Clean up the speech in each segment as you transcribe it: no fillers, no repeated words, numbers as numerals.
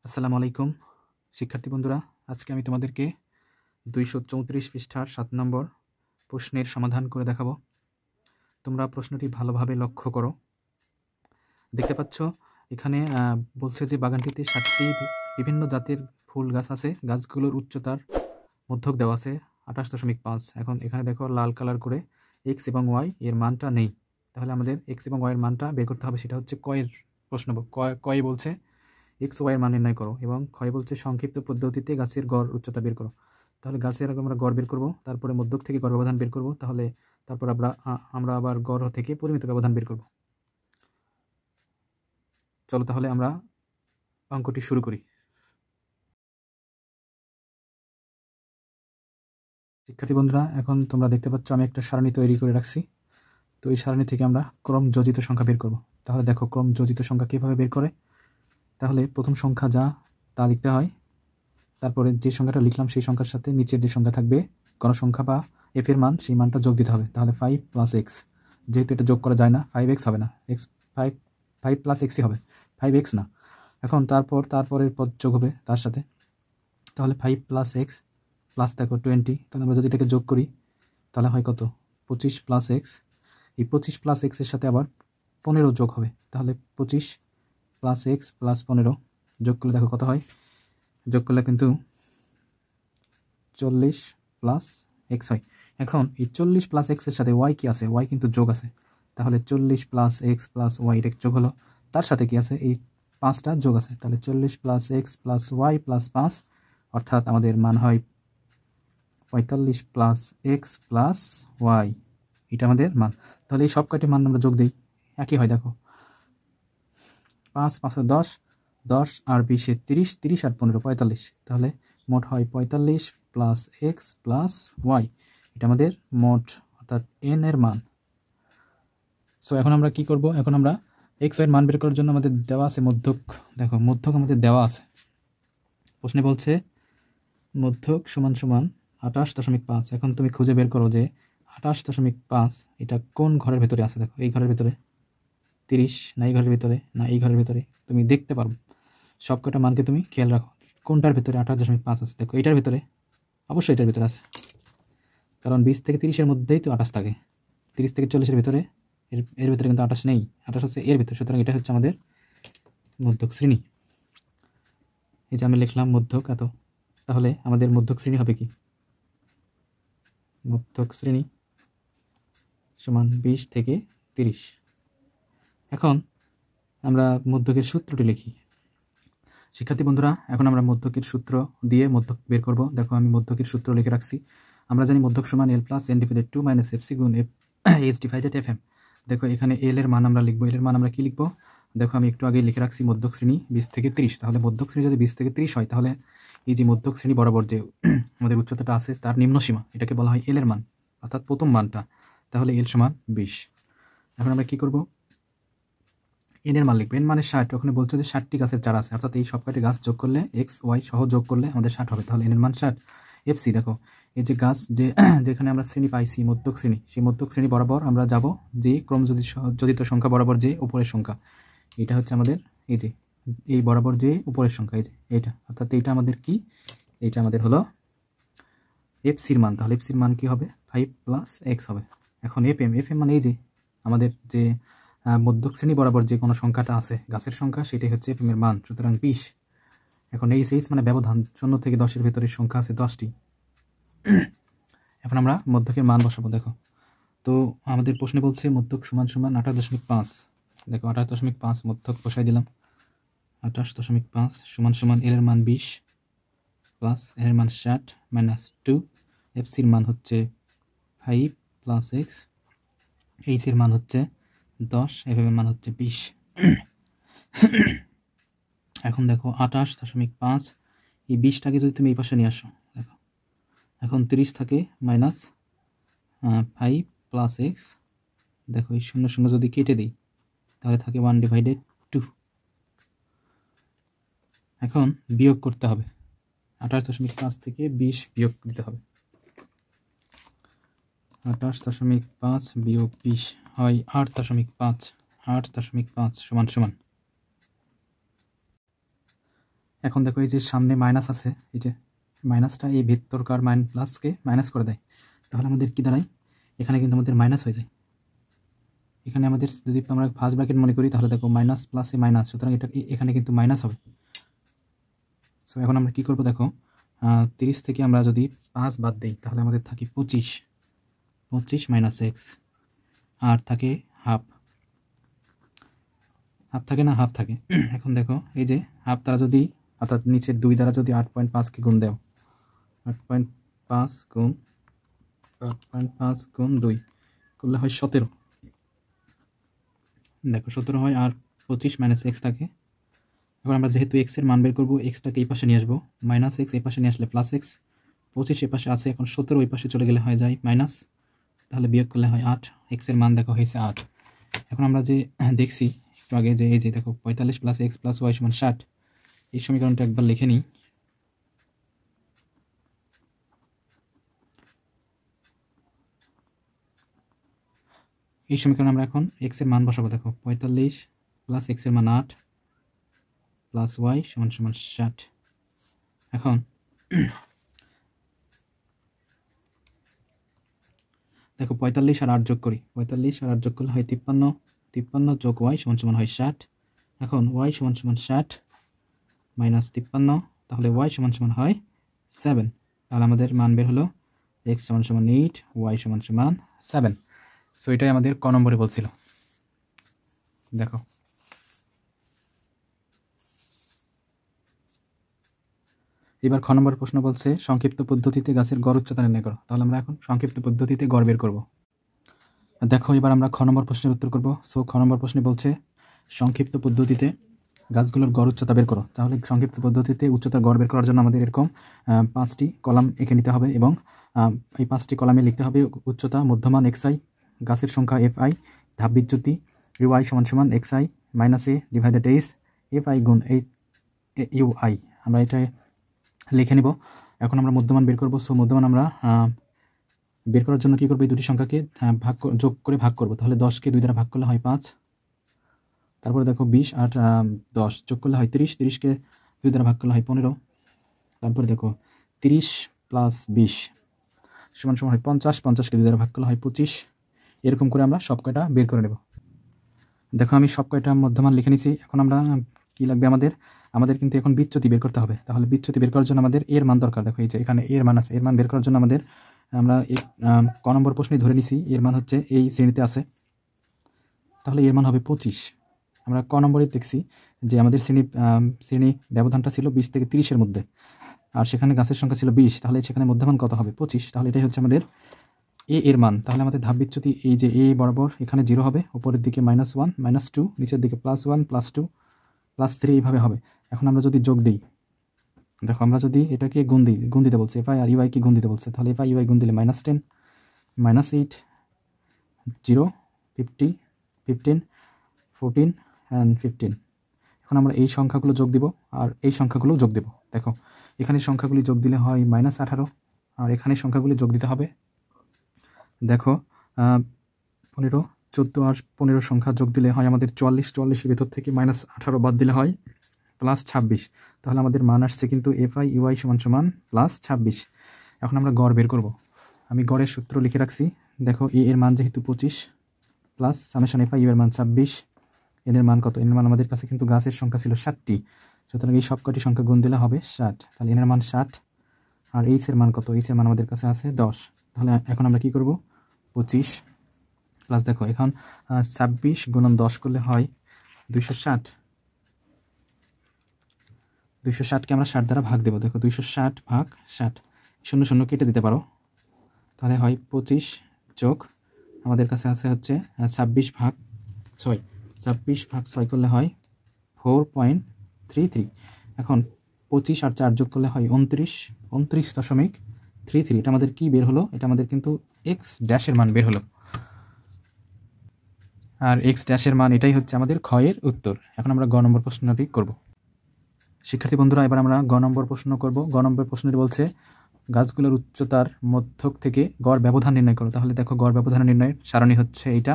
আসসালামু আলাইকুম শিক্ষার্থী বন্ধুরা, আজকে আমি তোমাদেরকে 234 পৃষ্ঠার 7 নম্বর প্রশ্নের সমাধান করে দেখাবো। তোমরা প্রশ্নটি ভালোভাবে লক্ষ্য করো। দেখতে পাচ্ছ এখানে বলছে যে বাগানটিতে 7টি বিভিন্ন জাতের ফুল গাছ আছে। গাছগুলোর উচ্চতার মধ্যক দেওয়া আছে 28.5। এখন এখানে দেখো লাল কালার করে এক্স এবং ওয়াই এর মানটা নেই। তাহলে আমাদের এক্স এবং ওয়াই এর মানটা বের করতে হবে। সেটা হচ্ছে কয়ের প্রশ্ন। কয় বলছে এক্স ওয়াই এর মান নির্ণয় করো, এবং ক্ষয় বলছে সংক্ষিপ্ত পদ্ধতিতে গাছের গড় উচ্চতা বের করো। তাহলে গাছের আগে আমরা গড় বের করব, তারপরে মধ্যক থেকে গড় ব্যবধান বের করব, তারপর আমরা আবার গড় থেকে পরিমিত ব্যবধান বের করব। চলো তাহলে আমরা অঙ্কটি শুরু করি। শিক্ষার্থী বন্ধুরা, এখন তোমরা দেখতে পাচ্ছ আমি একটা সারণী তৈরি করে রাখছি। তো এই সারণী থেকে আমরা ক্রম যোজিত সংখ্যা বের করব। তাহলে দেখো ক্রম যোজিত সংখ্যা কীভাবে বের করে। তাহলে প্রথম সংখ্যা যা তা লিখতে হয়, তারপরে যে সংখ্যাটা লিখলাম সেই সংখ্যার সাথে নিচের যে সংখ্যা থাকবে গণসংখ্যা বা এফ এর মান, সেই মানটা যোগ দিতে হবে। তাহলে 5 + x, যেহেতু এটা যোগ করা যায় না 5x হবে না, এক্স 5 + xই হবে, 5x না। এখন তারপরের পদ যোগ হবে তার সাথে। তাহলে 5 + x প্লাস দেখো 20। তাহলে আমরা যদি এটাকে যোগ করি তাহলে হয় কত, 25 + x। এই 25 + x এর সাথে আবার 15 যোগ হবে। তাহলে 25 + x + 15 যোগ করলে দেখো কত হয়। যোগ করলে কিন্তু 40 + x হয়। এখন এই 40 + x এর সাথে y কি আছে, y কিন্তু যোগ আছে। তাহলে 40 + x + y এটা যোগ হলো, তার সাথে কি আছে, এই 5টা যোগ আছে। তাহলে 40 + x + y + 5, অর্থাৎ আমাদের মান হয় 45 + x + y। এটা আমাদের মান। তাহলে এই সব কয়টি মান আমরা যোগ দিই, একই হয়। দেখো 5 × 5 = 10, 10 আর 20 = 30, 30 আর 15 = 45। তাহলে মোট হয় 45 + x + y। এটা আমাদের মোট, অর্থাৎ n এর মান। সো এখন আমরা কি করব, এখন আমরা x y এর মান বের করার জন্য আমাদের দেওয়া আছে মধ্যক। দেখো মধ্যক আমাদের দেওয়া আছে। প্রশ্নে বলছে মধ্যক সমান সমান 28.5। এখন তুমি খুঁজে বের করো যে 28.5 এটা কোন ঘরের ভেতরে আছে। দেখো এই ঘরের ভেতরে, 30 না এই ঘরের ভিতরে, না এই ঘরের ভিতরে, তুমি দেখতে পারো। সবকটা মানকে তুমি খেয়াল রাখো কোনটার ভিতরে 28.5 আছে। দেখো এটার ভিতরে, অবশ্যই এটার ভিতরে আছে, কারণ 20 থেকে 30-এর মধ্যেই তো 28 থাকে। 30 থেকে 40-এর ভিতরে, এর ভিতরে কিন্তু 28 নেই, 28 আছে এর ভিতরে। সুতরাং এটা হচ্ছে আমাদের মধ্যক শ্রেণী। এই যে আমি লিখলাম মধ্যক এত। তাহলে আমাদের মধ্যক শ্রেণী হবে কি, মধ্যক শ্রেণী সমান 20 থেকে 30। এখন আমরা মধ্যকের সূত্রটি লিখি। শিক্ষার্থী বন্ধুরা, এখন আমরা মধ্যকের সূত্র দিয়ে মধ্যক বের করব। দেখো আমি মধ্যকের সূত্র লিখে রাখছি। আমরা জানি মধ্যক সমান l + n / 2 - fc * h / fm। দেখো এখানে l এর মান আমরা লিখবো। l এর মান আমরা কি লিখবো, দেখো আমি একটু আগে লিখে রাখছি মধ্যক শ্রেণী 20 থেকে 30। তাহলে মধ্যক শ্রেণী যদি 20 থেকে 30 হয়, তাহলে এই যে মধ্যক শ্রেণী বরাবর যে আমাদের উচ্চতাটা আছে তার নিম্ন সীমা, এটাকে বলা হয় l এর মান, অর্থাৎ প্রথম মানটা। তাহলে l সমান 20। এখন আমরা কি করব, n এর মান লিখবো। n মানে 60। ওখানে বলছে যে 60টি গাছের চারা আছে, অর্থাৎ এই সবকটি গাছ যোগ করলে x y সহ যোগ করলে আমাদের 60 হবে। তাহলে n এর মান 60। fc দেখো এই যে গাছ যে যেখানে আমরা শ্রেণী পাইছি মধ্যক শ্রেণী, সেই মধ্যক শ্রেণী বরাবর আমরা যাব যে ক্রম যোজিত সংখ্যা বরাবর যে উপরের সংখ্যা, এটা হচ্ছে আমাদের এই যে এই বরাবর যে উপরের সংখ্যা, এই যে এইটা, অর্থাৎ এইটা আমাদের কি, এইটা আমাদের হলো fcর মান। তাহলে fcর মান কি হবে, 5 + x হবে। এখন fm মানে এই যে আমাদের যে মধ্যক শ্রেণী বরাবর যে কোনো সংখ্যাটা আছে গাছের সংখ্যা, সেটাই হচ্ছে fm এর মান। সুতরাং 20। এখন এই h মানে ব্যবধান, 0 থেকে 10-এর ভেতরে সংখ্যা আছে 10টি। এখন আমরা মধ্যকের মান বসাবো। দেখো তো আমাদের প্রশ্নে বলছে মধ্যক সমান সমান 28.5। দেখো 28.5 মধ্যক বসাই দিলাম। 28.5 সমান সমান l এর মান 20 প্লাস n এর মান 60 মাইনাস 2, fcর মান হচ্ছে 5 + x, h এর মান হচ্ছে 10, fm এর মান হচ্ছে 20। এখন দেখো 28.5, এই 20টাকে যদি তুমি এই পাশে নিয়ে আসো, দেখো এখন 30 থাকে মাইনাস 5 + x। দেখো এই 0 0 যদি কেটে দিই তাহলে থাকে 1/2। এখন বিয়োগ করতে হবে, 28.5 থেকে 20 বিয়োগ দিতে হবে। 28.5 বিয়োগ 20 হয় 8.5। 8.5 সমান সমান এখন দেখো এই যে সামনে মাইনাস আছে, এই যে মাইনাসটা এই ভেতরকার প্লাসকে মাইনাস করে দেয়, তাহলে আমাদের কি দাঁড়ায়, এখানে কিন্তু আমাদের মাইনাস হয়ে যায়। এখানে আমাদের যদি আমরা ফার্স্ট ব্র্যাকেট মনে করি তাহলে দেখো মাইনাস প্লাসে মাইনাস, সুতরাং এটা এখানে কিন্তু মাইনাস হবে। সো এখন আমরা কী করবো দেখো, 30 থেকে আমরা যদি 5 বাদ দিই তাহলে আমাদের থাকে 25 মাইনাস এক্স, আর থাকে হাফ থাকে না, হাফ থাকে। এখন দেখো এই যে হাফ দ্বারা যদি, অর্থাৎ নিচের 2 দ্বারা যদি 8.5কে গুণ দাও, 8.5 গুণ 2 করলে হয় 17। দেখো 17 হয়, আর 25 মাইনাস এক্স থাকে। এখন আমরা যেহেতু এক্সের মান বের করবো, এক্সটাকে এই পাশে নিয়ে আসবো, মাইনাস এক্স এই পাশে নিয়ে আসলে প্লাস এক্স, 25 এ পাশে আছে, এখন 17 ওই পাশে চলে গেলে হয়ে যায় মাইনাস, তাহলে বিয়োগ করলে হয় 8। এক্সের মান দেখো হয়েছে 8। এখন আমরা যে দেখছি একটু আগে যে এই যে দেখো 45 প্লাস এক্স প্লাস ওয়াই সমান 60, এই সমীকরণটা একবার লিখে নিই। এই সমীকরণে আমরা এখন এক্সের মান বসাবো, দেখো 45 প্লাস এক্সের মান 8 প্লাস ওয়াই সমান 60। এখন দেখো 45 আর 8 যোগ করি, 45 আর 8 যোগ করলে হয় 53 যোগ ওয়াই সমান হয় 60। এখন ওয়াই সমান 60 মাইনাস 53, তাহলে ওয়াই সমান হয় 7। তাহলে আমাদের মান বের হলো এক্স সমান 8, ওয়াই সমান 7। সো এটাই আমাদের ক নম্বরে বলছিল। দেখো এবার খ নম্বর প্রশ্ন বলছে সংক্ষিপ্ত পদ্ধতিতে গাছের গড় উচ্চতা নির্ণয় করো। তাহলে আমরা এখন সংক্ষিপ্ত পদ্ধতিতে গড় বের করব। দেখো এবার আমরা খ নম্বর প্রশ্নের উত্তর করব। সো খ নম্বর প্রশ্নে বলছে সংক্ষিপ্ত পদ্ধতিতে গাছগুলোর গড় উচ্চতা বের করো। তাহলে সংক্ষিপ্ত পদ্ধতিতে উচ্চতার গড় বের করার জন্য আমাদের এরকম 5টি কলাম এঁকে নিতে হবে, এবং এই 5টি কলামে লিখতে হবে উচ্চতা, মধ্যমান xi, গাছের সংখ্যা fi, ধাপ বিচ্যুতি y সমান xi minus a divided h, fi গুণ ui। আমরা এটা লিখে নিব। এখন আমরা মধ্যমান বের করব। সো মধ্যমান আমরা বের করার জন্য কী করবো, এই দুটি সংখ্যাকে যোগ করে ভাগ করব। তাহলে 10কে 2 দ্বারা ভাগ করলে হয় 5, তারপরে দেখো 20 আর 10 যোগ করলে হয় 30, 30কে 2 দ্বারা ভাগ করলে হয় 15, তারপরে দেখো 30 প্লাস 20 সমান হয় 50, 50কে 2 দ্বারা ভাগ করলে হয় 25। এরকম করে আমরা সব কয়টা বের করে নেব। দেখো আমি সব কয়টা মধ্যমান লিখে নিছি। এখন আমরা কি লাগবে, আমাদের কিন্তু এখন বিচ্যুতি বের করতে হবে। তাহলে বিচ্যুতি বের করার জন্য আমাদের এর মান দরকার। দেখো এই যে এখানে এর মান আছে, এর মান বের করার জন্য আমরা ক নম্বর প্রশ্নে ধরে নিছি এর মান হচ্ছে এই শ্রেণীতে আছে, তাহলে এর মান হবে 25। আমরা ক নম্বরে দেখছি যে আমাদের শ্রেণী ব্যবধানটা ছিল 20 থেকে 30-এর মধ্যে, আর সেখানে গাছের সংখ্যা ছিল 20, তাহলে সেখানে মধ্যমান কত হবে 25। তাহলে এটাই হচ্ছে আমাদের এর মান। তাহলে আমাদের ধাপ বিচ্যুতি এই যে এ বরাবর এখানে 0 হবে, উপরের দিকে -1 -2, নিচের দিকে +1 +2 +3 এইভাবে হবে। এখন আমরা যদি যোগ দিই, দেখো আমরা যদি এটাকে গুণ দিতে বলছে, এফআই আর ইউআইকে গুণ দিতে বলছে, তাহলে এফআই ইউআই গুণ দিলে -10 -8 0 50 15 14 and 15। এখন আমরা এই সংখ্যাগুলো যোগ দিব আর এই সংখ্যাগুলো যোগ দেব। দেখো এখানে সংখ্যাগুলি যোগ দিলে হয় -18, আর এখানে সংখ্যাগুলি যোগ দিতে হবে। দেখো 15 14 আর 15 সংখ্যা যোগ দিলে হয় আমাদের 44, 44-এর ভেতর থেকে -18 বাদ দিলে হয় +26। তাহলে আমাদের মান আসছে কিন্তু এফআই ইউআই সমান +26। এখন আমরা গড় বের করব। আমি গড়ের সূত্র লিখে রাখছি। দেখো এর মান যেহেতু 25 প্লাস সামেশন এফআই ইউ এর মান 26, এর মান কত, এর মান আমাদের কাছে কিন্তু গাছের সংখ্যা ছিল 60টি, সুতরাং এই সবকটি সংখ্যা গুণ দিলে হবে 60। তাহলে এর মান 60, আর এইচ এর মান কত, এইচ এর মান আমাদের কাছে আছে 10। তাহলে এখন আমরা কি করব, 25 প্লাস দেখো এখন 26 গুণন 10 করলে হয় 260। 260কে আমরা 60 দ্বারা ভাগ দেবো। দেখো 260 ভাগ 60, 0 0 কেটে দিতে পারো, তাহলে হয় 25 যোগ আমাদের কাছে আছে হচ্ছে 26 ভাগ 6, 26 ভাগ 6 করলে হয় 4.33। এখন 25 আর 4 যোগ করলে হয় 29.33। এটা আমাদের কি বের হলো, এটা আমাদের কিন্তু এক্স ড্যাশের মান বের হলো, আর এক্স ড্যাশের মান এটাই হচ্ছে আমাদের ক্ষয়ের উত্তর। এখন আমরা গ নম্বর প্রশ্নটি করব। শিক্ষার্থী বন্ধুরা, এবার আমরা গ নম্বর প্রশ্ন করব। গ নম্বর প্রশ্নটি বলছে গাছগুলোর উচ্চতার মধ্যক থেকে গড় ব্যবধান নির্ণয় করো। তাহলে দেখো গড় ব্যবধান নির্ণয়ের সারণী হচ্ছে এইটা।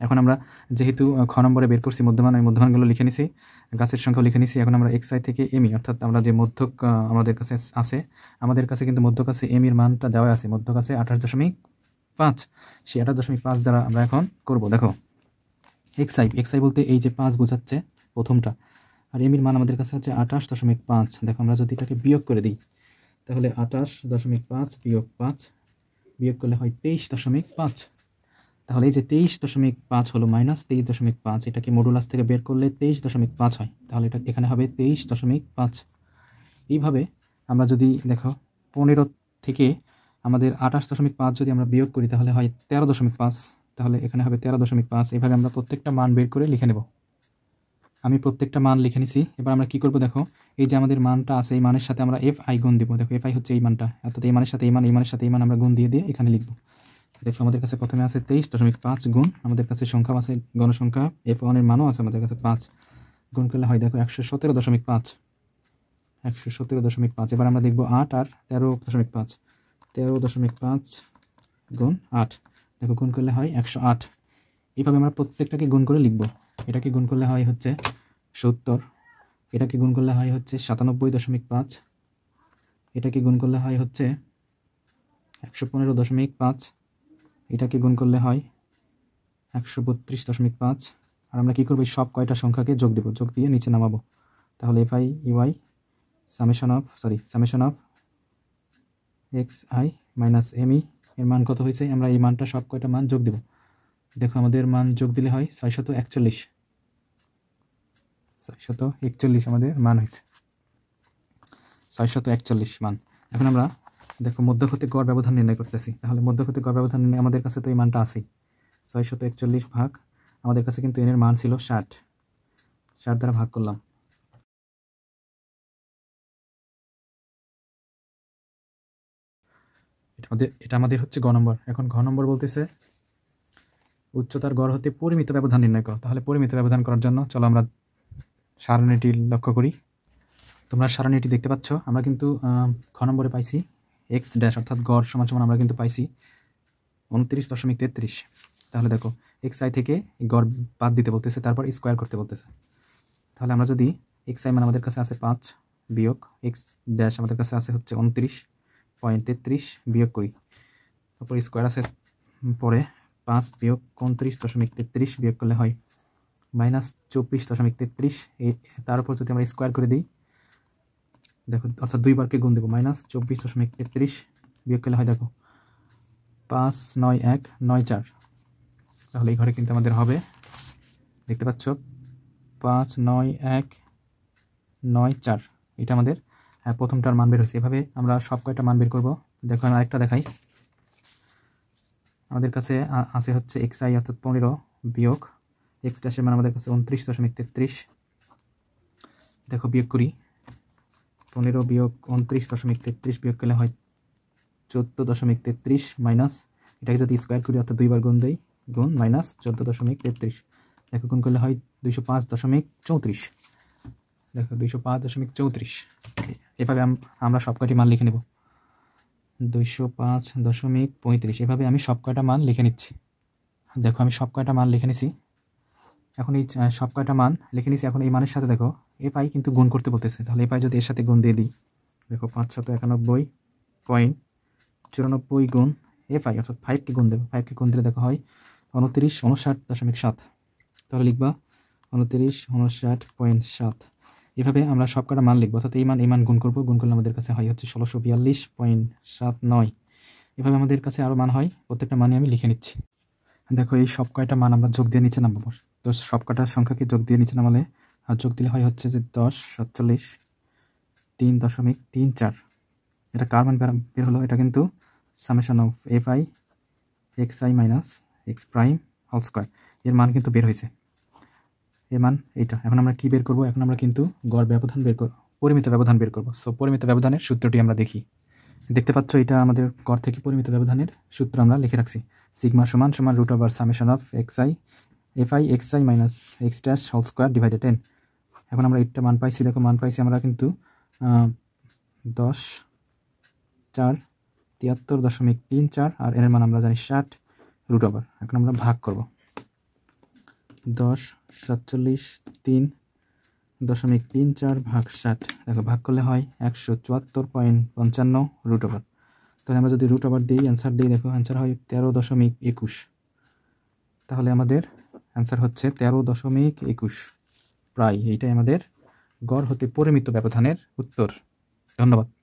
এখন আমরা যেহেতু খ নম্বরে বের করছি মধ্যমান, আমি মধ্যমানগুলো লিখে নিছি, গাছের সংখ্যাও লিখে নিছি। এখন আমরা xi থেকে mi অর্থাৎ আমরা যে মধ্যক আমাদের কাছে আছে, আমাদের কাছে কিন্তু মধ্যক আছে m এর মানটা দেওয়া আছে, মধ্যক আছে 28.5। সেই 28.5 দ্বারা আমরা এখন করব। দেখো xi বলতে এই যে 5 বোঝাচ্ছে প্রথমটা, আর m এর মান আমাদের কাছে আছে 28.5। দেখো আমরা যদি এটাকে বিয়োগ করে দিই তাহলে 28.5 বিয়োগ 5 বিয়োগ করলে হয় 23.5। তাহলে এই যে 23.5 হলো মাইনাস 23.5, এটাকে মডুলাস থেকে বের করলে 23.5 হয়, তাহলে এটা এখানে হবে 23.5। এইভাবে আমরা যদি দেখো 15 থেকে আমাদের 28.5 যদি আমরা বিয়োগ করি তাহলে হয় 13.5, তাহলে এখানে হবে 13.5। এইভাবে আমরা প্রত্যেকটা মান বের করে লিখে নেব। আমি প্রত্যেকটা মান লিখে নিছি। এবার আমরা কি করব, দেখো এই যে আমাদের মানটা আছে এই মানের সাথে আমরা fi গুণ দেব। দেখো fi হচ্ছে এই মানটা, অর্থাৎ এই মানের সাথে এই মান, এই মানের সাথে এই মান আমরা গুণ দিয়ে এখানে লিখব। দেখো আমাদের কাছে প্রথমে আছে 23.5 গুণ, আমাদের কাছে সংখ্যা আছে গণসংখ্যা f1 এর মানও আছে আমাদের কাছে 5, গুণ করলে হয় দেখো 117.5। 117.5। এবার আমরা দেখব 8 আর 13.5। 13.5 গুণ 8, দেখো গুণ করলে হয় 108। এইভাবে আমরা প্রত্যেকটাকে গুণ করে লিখব। এটাকে গুণ করলে হয় হচ্ছে 70, এটাকে গুণ করলে হয় হচ্ছে 97.5, এটাকে গুণ করলে হয় হচ্ছে 115.5, এটাকে গুণ করলে হয় 132.5। আর আমরা কী করবো, সব কয়টা সংখ্যাকে যোগ দেব, যোগ দিয়ে নিচে নামাবো। তাহলে fi ey summation of xi minus mi এর মান কত হয়েছে, আমরা এই মানটা সব কয়টা মান যোগ দেব। দেখো আমাদের মান যোগ দিলে হয় 641। 641 আমাদের মান হয়েছে, 641 মান। এখন আমরা দেখো মধ্যক হতে গড় ব্যবধান নির্ণয় করতেছি। তাহলে মধ্যক হতে গড় ব্যবধান নির্ণয় আমাদের কাছে তো এই মানটা আছেই, 641 ভাগ আমাদের কাছে কিন্তু এর মান ছিল 60, 60 দ্বারা ভাগ করলাম। এটা আমাদের হচ্ছে গ নম্বর। এখন ঘ নম্বর বলতেছে উচ্চতার গড় হতে পরিমিত ব্যবধান নির্ণয় করো। তাহলে পরিমিত ব্যবধান করার জন্য চলো আমরা সারণীটি লক্ষ্য করি। তোমরা সারণীটি দেখতে পাচ্ছ, আমরা কিন্তু খ নম্বরে পাইছি x ড্যাশ অর্থাৎ গড় সমান সমান আমরা কিন্তু পাইছি 29.33। তাহলে দেখো xi থেকে গড় বাদ দিতে বলতেছে, তারপর স্কোয়ার করতে বলতেছে। তাহলে আমরা যদি xi মান আমাদের কাছে আছে 5 বিয়োগ x ড্যাশ আমাদের কাছে আছে হচ্ছে 29.33 বিয়োগ করি, তারপর স্কোয়ার আছে পরে 5 বিয়োগ 29.33 বিয়োগ করলে হয় মাইনাস 24.33। তার উপর যদি আমরা স্কোয়ার করে দিই দেখো, অর্থাৎ দুইবারকে গুণ দেবো, মাইনাস 24.33 বিয়োগ করলে হয় দেখো 5 9 1 9 4। তাহলে এই ঘরে কিন্তু আমাদের হবে, দেখতে পাচ্ছ 5 9 1 9 4, এটা আমাদের প্রথমটার মান বের হয়েছে। এভাবে আমরা সব কয়টা মান বের করব। দেখো আমি আরেকটা দেখাই, আমাদের কাছে আছে হচ্ছে xi অর্থাৎ 15 বিয়োগ x ড্যাশের মান আমাদের কাছে 29.33। দেখো বিয়োগ করি, 15 বিয়োগ 29.33 বিয়োগ করলে হয় 14.33 মাইনাস, এটাকে যদি স্কোয়ার করি অর্থাৎ দুইবার গুণ দেই, গুণ মাইনাস 14.33। দেখো গুণ করলে হয় 205.34। দেখো 205.34। এভাবে আমরা সব কয়টি মান লিখে নেব, 205.35। এভাবে আমি সব কয়টা মান লিখে নিচ্ছি। দেখো আমি সব কয়টা মান লিখে নিছি। এখন এই সব কয়টা মান লিখে নিছি, এখন এই মানের সাথে দেখো এফআই কিন্তু গুণ করতে বলতেছে। তাহলে এফআই যদি এর সাথে গুণ দিয়ে দিই, দেখো 591.94 গুণ এফআই অর্থাৎ 5কে গুণ দেবো, 5কে গুণ দিলে দেখো হয় 2959.7। তাহলে লিখবা 2959.7। এভাবে আমরা সব কটা মান লিখবো, অর্থাৎ এই মান গুণ করবো, গুণ করলে আমাদের কাছে হয় হচ্ছে 1642.79। এভাবে আমাদের কাছে আরও মান হয়, প্রত্যেকটা মানই আমি লিখে নিচ্ছি। দেখো এই সব কয়টা মান আমরা যোগ দিয়ে নিচে নামাবো। তো সব কয়টা সংখ্যাকে যোগ দিয়ে নিচে নামালে আর যোগ দিলে হয় হচ্ছে যে 10 47 3.34। এটা কার মান বের হলো, এটা কিন্তু summation of fi xi minus x prime whole square এর মান কিন্তু বের হয়েছে, এর মান এইটা। এখন আমরা কি বের করবো, এখন আমরা কিন্তু গড় ব্যবধান বের করবো, পরিমিত ব্যবধান বের করবো। সো পরিমিত ব্যবধানের সূত্রটি আমরা দেখি। দেখতে পাচ্ছ এটা আমাদের গড় থেকে পরিমিত ব্যবধানের সূত্র আমরা লিখে রাখছি, সিগমা সমান সমান root over summation of fi xi minus x dash whole square divided 10। এখন আমরা এটা মান পাইছি, দেখো মান পাইছি আমরা কিন্তু 10 4 73.34 আর এর মান আমরা জানি 60 রুট ওভার। এখন আমরা ভাগ করব, 10 47 3.34 ভাগ 60, দেখো ভাগ করলে হয় 174.55 রুট ওভার। তাহলে আমরা যদি রুট ওভার দিই, অ্যান্সার দিই, দেখো অ্যান্সার হয় 13.21। তাহলে আমাদের অ্যান্সার হচ্ছে 13.21, প্রায় এইটাই আমাদের গড় হতে পরিমিত ব্যবধানের উত্তর। ধন্যবাদ।